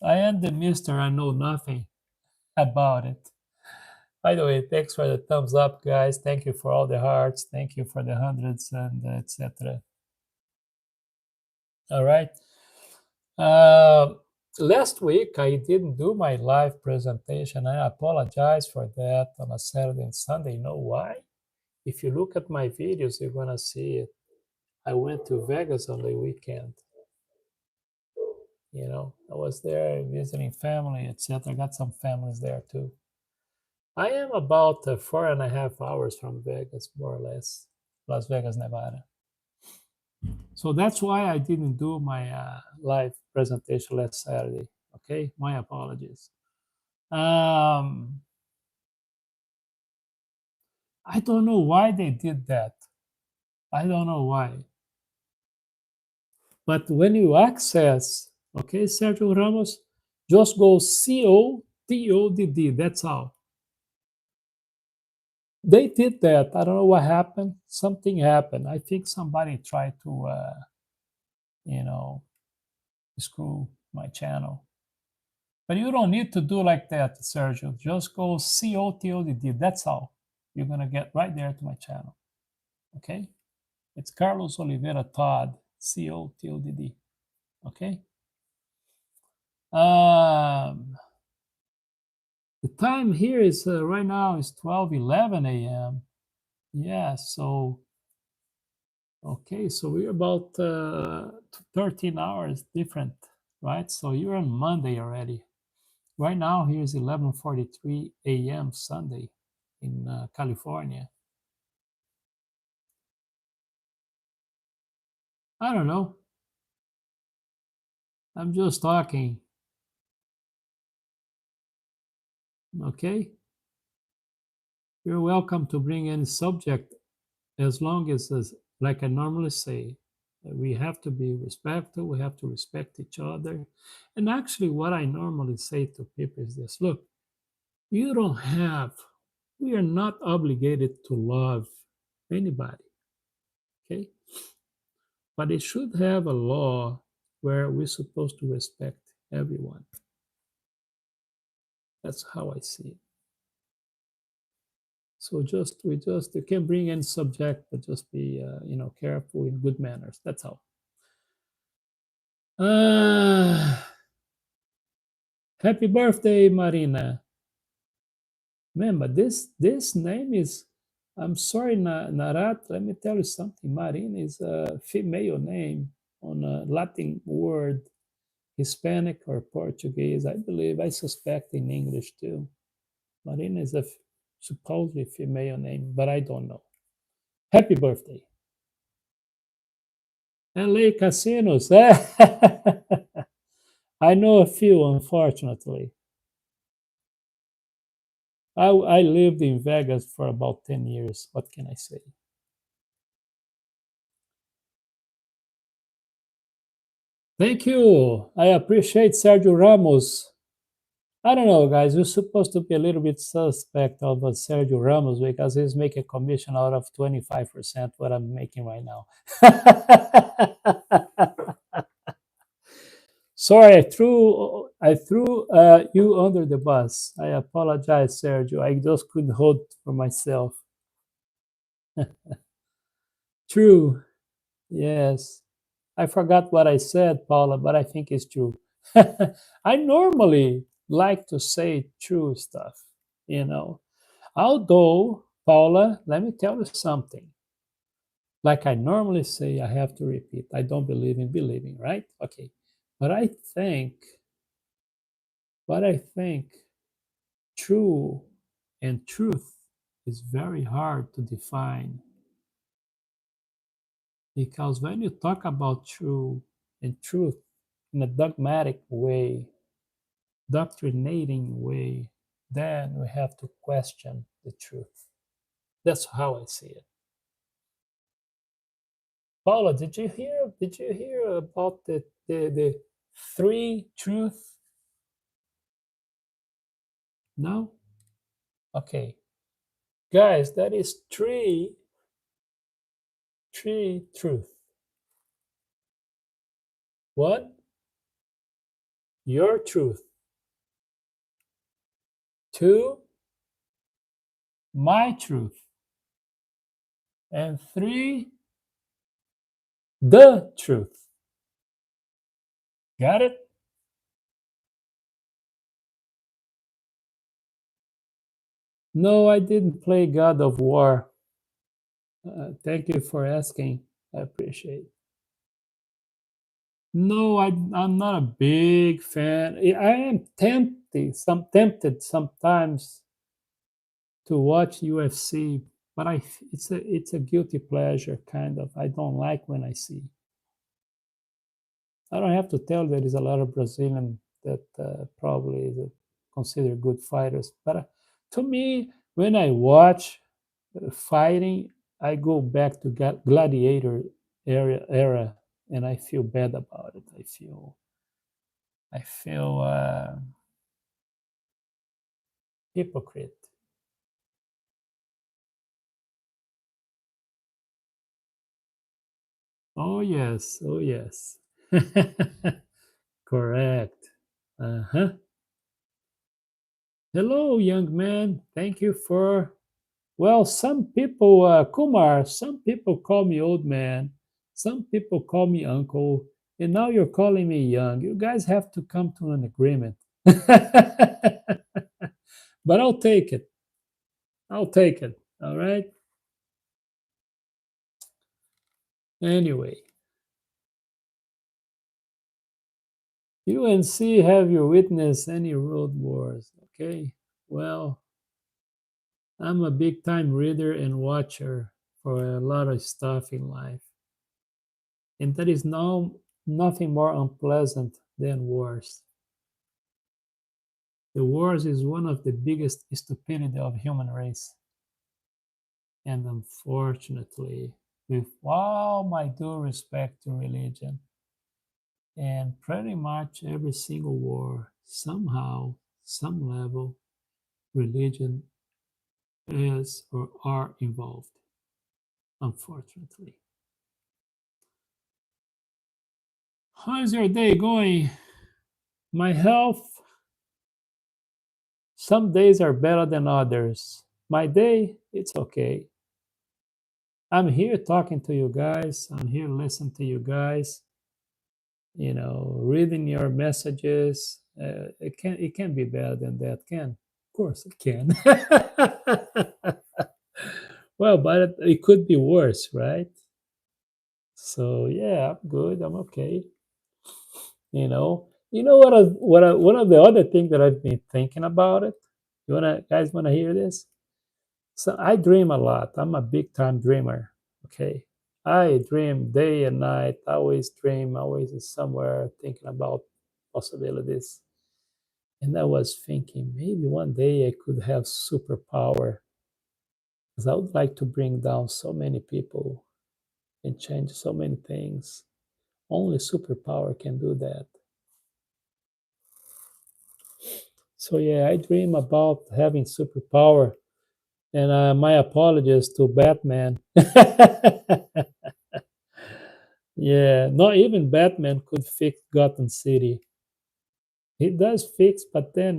I am the Mister. I know nothing about it. By the way, thanks for the thumbs up, guys. Thank you for all the hearts. Thank you for the hundreds and etc. All right. Uh, Last week I didn't do my live presentation. I apologize for that on a Saturday and Sunday. You know why? If you look at my videos, you're gonna see it. I went to Vegas on the weekend. You know, I was there visiting family, etc. I got some families there too. I am about 4.5 hours from Vegas, more or less, Las Vegas, Nevada. So that's why I didn't do my live presentation last Saturday. Okay, my apologies. Um, I don't know why they did that. I don't know why. But when you access, okay, Sergio Ramos, just go COTodd. That's all. They did that. I don't know what happened. Something happened. I think somebody tried to, you know, screw my channel. But you don't need to do like that, Sergio. Just go COTodd. That's all. You're going to get right there to my channel. Okay? It's Carlos Oliveira Todd, COTodd. Okay? Um, the time here is right now is 12:11 a.m. Yeah, so okay, so we're about 13 hours different, right? So you're on Monday already. Right now here is 11:43 a.m. Sunday in California. I don't know. I'm just talking. Okay? You're welcome to bring any subject as long as like I normally say, we have to be respectful, we have to respect each other. And actually, what I normally say to people is this: look, you don't have, we are not obligated to love anybody, okay? But it should have a law where we're supposed to respect everyone. That's how I see it. So you can bring any subject, but just be careful in good manners. That's all. Happy birthday, Marina. Man, but this name is. I'm sorry, Narat. Let me tell you something. Marina is a female name on a Latin word, Hispanic or Portuguese. I believe. I suspect in English too. Marina is a supposedly female name, but I don't know. Happy birthday. LA casinos. I know a few, unfortunately. I lived in Vegas for about 10 years. What can I say? Thank you. I appreciate Sergio Ramos. I don't know, guys. You're supposed to be a little bit suspect of Sergio Ramos because he's making a commission out of 25% what I'm making right now. Sorry, I threw you under the bus. I apologize, Sergio. I just couldn't hold for myself. True. Yes. I forgot what I said, Paula, but I think it's true. I normally like to say true stuff, you know. Although, Paula, let me tell you something. Like I normally say, I have to repeat. I don't believe in believing, right? Okay. But I think true and truth is very hard to define because when you talk about true and truth in a dogmatic way, doctrinating way, then we have to question the truth. That's how I see it. Paula, did you hear? Did you hear about the three truth? No. Okay, guys, that is three truth. One, your truth. Two, my truth. And three, the truth. Got it? No, I didn't play God of War. Thank you for asking. I appreciate it. No, I'm not a big fan. I am tempted sometimes to watch UFC, but it's a guilty pleasure kind of. I don't like when I see. I don't have to tell there is a lot of Brazilian that probably is considered good fighters, but to me, when I watch fighting, I go back to gladiator era, and I feel bad about it. I feel hypocrite. Oh yes, oh yes. Correct. Uh-huh. Hello, young man. Thank you for. Well, some people, Kumar, some people call me old man. Some people call me uncle. And now you're calling me young. You guys have to come to an agreement. But I'll take it. I'll take it. All right. Anyway, UNC, have you witnessed any road wars? Okay. Well, I'm a big time reader and watcher for a lot of stuff in life. And there is nothing more unpleasant than wars. The wars is one of the biggest stupidity of human race. And unfortunately, with all my due respect to religion, and pretty much every single war, somehow, some level, religion is or are involved, unfortunately. How's your day going? My health, some days are better than others. My day, it's okay. I'm here talking to you guys. I'm here listening to you guys. Reading your messages. It can be better than that. Can of course it can. Well, but it could be worse, right? So yeah, I'm good. I'm okay. One of the other things that I've been thinking about it. You guys wanna hear this? So I dream a lot. I'm a big time dreamer. Okay. I dream day and night. I always dream, always is somewhere thinking about possibilities. And I was thinking maybe one day I could have superpower because I would like to bring down so many people and change so many things. Only superpower can do that. So yeah, I dream about having superpower. And my apologies to Batman. Yeah, not even Batman could fix Gotham City. He does fix, but then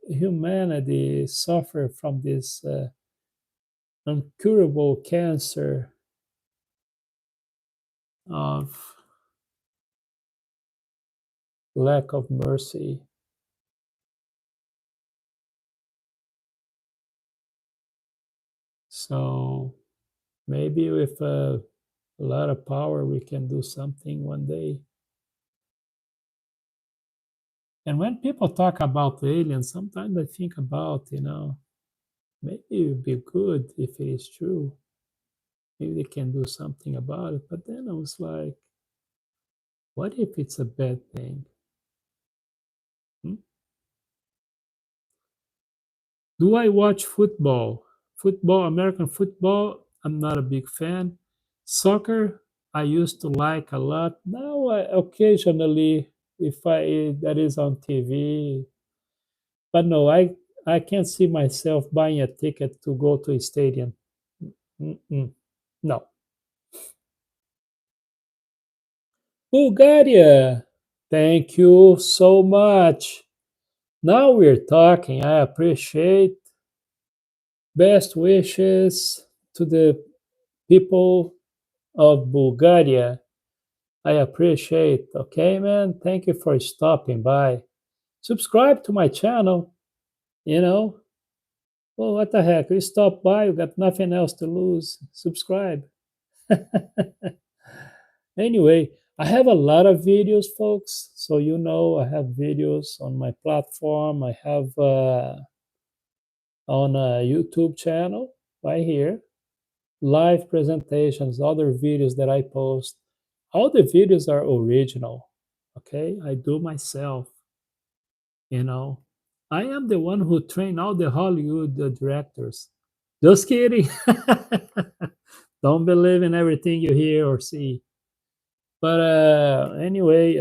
humanity suffer from this uncurable cancer of lack of mercy. So maybe with a lot of power, we can do something one day. And when people talk about aliens, sometimes I think about, maybe it would be good if it is true. Maybe they can do something about it. But then I was like, what if it's a bad thing? Hmm? Do I watch football? Football, American football, I'm not a big fan. Soccer, I used to like a lot. Now, occasionally, if that is on TV, but no, I can't see myself buying a ticket to go to a stadium. Mm-mm. No. Bulgaria, thank you so much. Now we're talking. I appreciate best wishes to the people of Bulgaria. I appreciate. Okay, man. Thank you for stopping by. Subscribe to my channel. You know, well, what the heck? You stop by, you got nothing else to lose. Subscribe. Anyway, I have a lot of videos, folks. So, I have videos on my platform. I have on a YouTube channel right here, live presentations, other videos that I post. All the videos are original. Okay, I do myself. You know, I am the one who trained all the Hollywood directors. Just kidding. Don't believe in everything you hear or see. But anyway,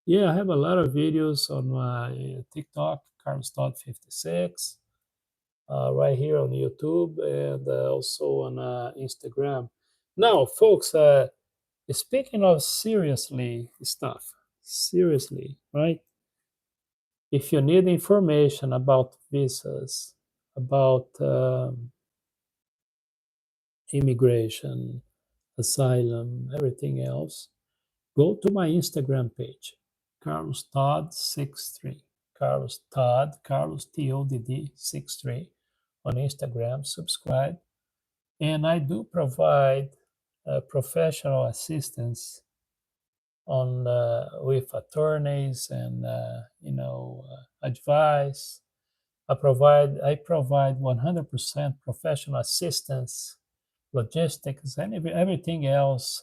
yeah, I have a lot of videos on my TikTok, CarlosTodd 56, right here on YouTube, and also on Instagram. Now, folks, speaking of seriously, right? If you need information about visas, about immigration, asylum, everything else, go to my Instagram page, Carlos Todd 63. Carlos Todd, Carlos Todd 63 on Instagram. Subscribe, and I do provide professional assistance on with attorneys and advice. I provide 100% professional assistance, logistics, and everything else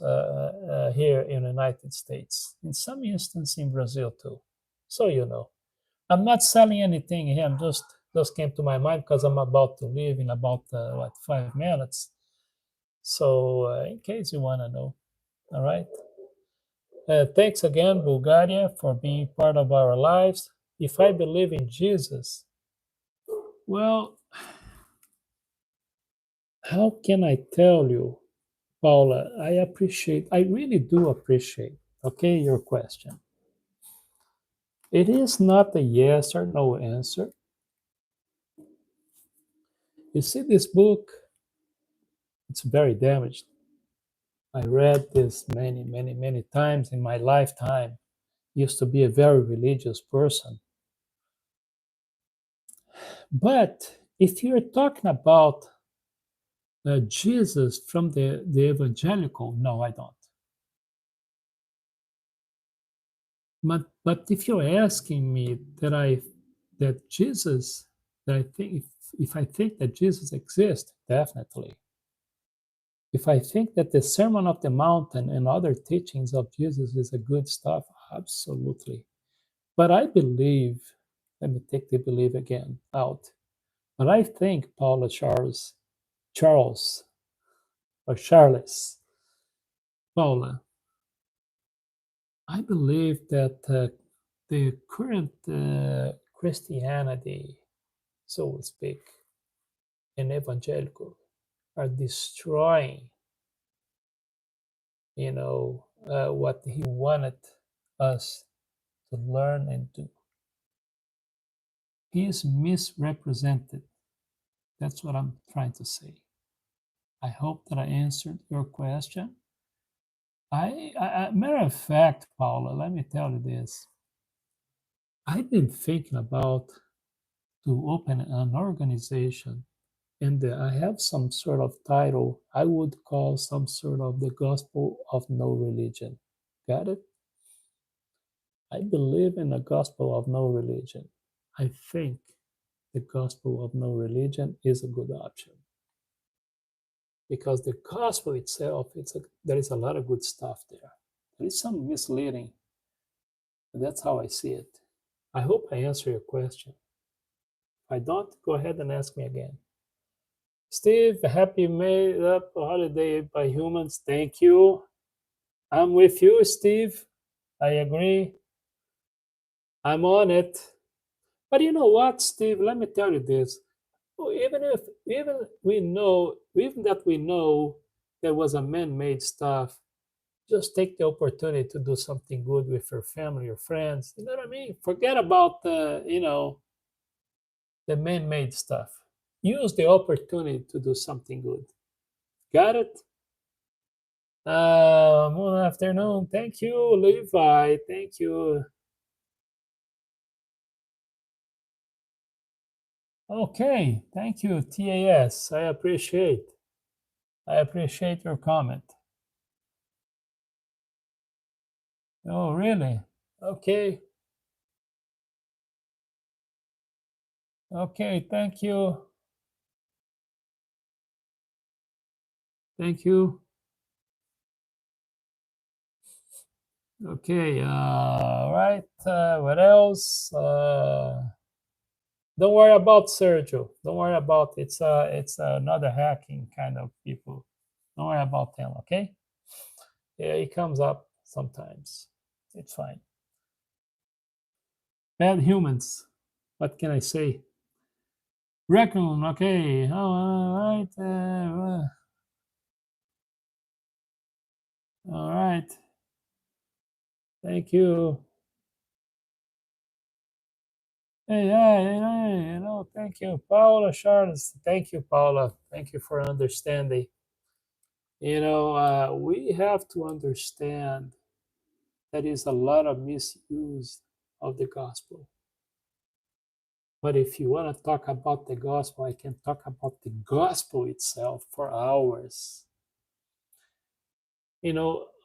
here in the United States. In some instance, in Brazil too. So I'm not selling anything here. I'm just came to my mind because I'm about to leave in about 5 minutes. So in case you want to know, all right. Thanks again, Bulgaria, for being part of our lives. If I believe in Jesus, well, how can I tell you, Paula? I really do appreciate, okay, your question. It is not a yes or no answer. You see, this book, it's very damaged. I read this many, many, many times in my lifetime. Used to be a very religious person. But if you're talking about Jesus from the evangelical, no, I don't. But if you're asking me that Jesus, that I think if I think that Jesus exists, definitely. If I think that the Sermon of the Mountain and other teachings of Jesus is a good stuff, absolutely. But I believe, let me take the belief again out. But I think Charles or Charles, Paula, I believe that the current Christianity, so to speak, and evangelical are destroying, what he wanted us to learn and do. He is misrepresented. That's what I'm trying to say. I hope that I answered your question. Matter of fact, Paula, let me tell you this. I've been thinking about to open an organization, and I have some sort of title I would call some sort of the gospel of no religion. Got it? I believe in the gospel of no religion. I think the gospel of no religion is a good option because the gospel itself, there is a lot of good stuff there. There is some misleading. And that's how I see it. I hope I answer your question. If I don't, go ahead and ask me again. Steve, happy made up holiday by humans. Thank you. I'm with you, Steve. I agree. I'm on it. But you know what, Steve? Let me tell you this. Even that we know there was a man-made stuff, just take the opportunity to do something good with your family, your friends. You know what I mean? Forget about the man-made stuff. Use the opportunity to do something good. Got it? Good afternoon. Thank you, Levi. Thank you. Okay, thank you, TAS. I appreciate. I appreciate your comment. Oh, really? Okay. Okay, thank you. Thank you. Okay, right. What else? Don't worry about Sergio. Don't worry about it's another hacking kind of people. Don't worry about them, okay? Yeah, it comes up sometimes. It's fine. Bad humans. What can I say? Raccoon, okay. All right. All right. Thank you. Hey, thank you, Paula, Charles. Thank you, Paula. Thank you for understanding. We have to understand that is a lot of misuse of the gospel. But if you want to talk about the gospel, I can talk about the gospel itself for hours.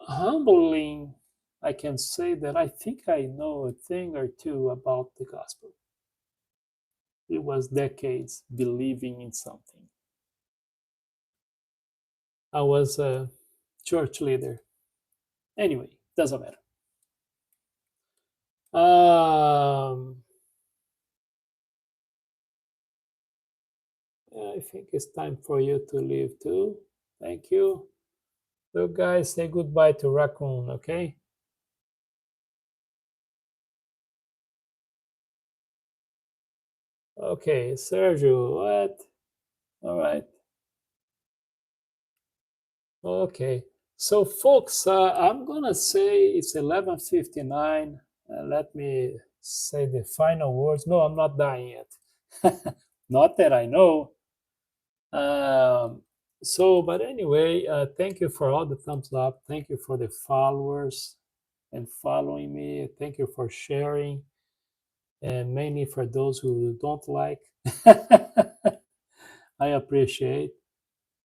Humbling, I can say that I think I know a thing or two about the gospel. It was decades believing in something. I was a church leader. Anyway, doesn't matter. I think it's time for you to leave too. Thank you. So, guys, say goodbye to Raccoon, okay? Okay, Sergio, what? All right. Okay. So, folks, I'm gonna say it's 11:59. Let me say the final words. No, I'm not dying yet. Not that I know. Um, but anyway, thank you for all the thumbs up. Thank you for the followers and following me. Thank you for sharing, and mainly for those who don't like. I appreciate.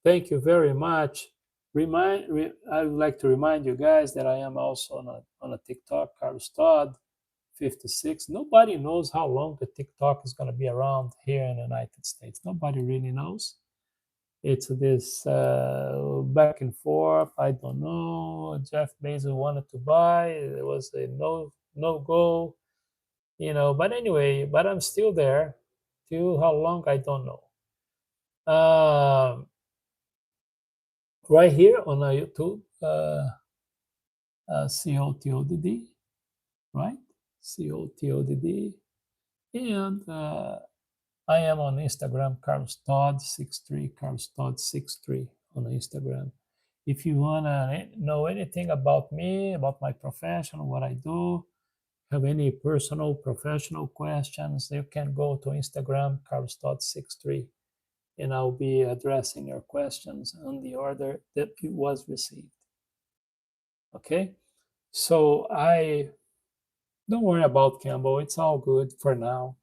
Thank you very much. I would like to remind you guys that I am also on a TikTok, COTodd 56. Nobody knows how long the TikTok is going to be around here in the United States. Nobody really knows. It's this back and forth. I don't know. Jeff Bezos wanted to buy. It was a no go. But anyway, but I'm still there. Till how long I don't know. Um, right here on YouTube, COTodd, right? COTodd, and I am on Instagram, CarlosTodd63, CarlosTodd63 on Instagram. If you want to know anything about me, about my profession, what I do, have any personal, professional questions, you can go to Instagram, CarlosTodd63, and I'll be addressing your questions on the order that it was received. Okay? So I don't worry about Campbell. It's all good for now.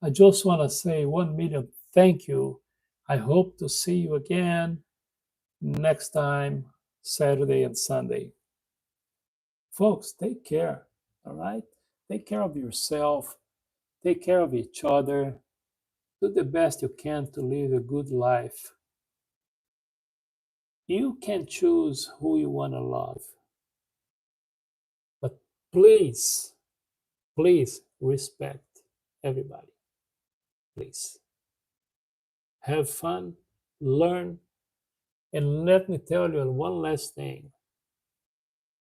I just want to say 1 million thank you. I hope to see you again next time, Saturday and Sunday. Folks, take care. All right? Take care of yourself. Take care of each other. Do the best you can to live a good life. You can choose who you want to love. But please, please respect everybody. Please. Have fun, learn, and let me tell you one last thing.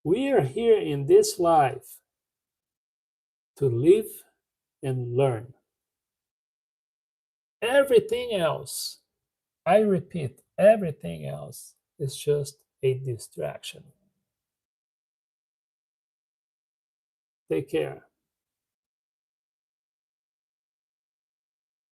We are here in this life to live and learn. Everything else, I repeat, everything else is just a distraction. Take care.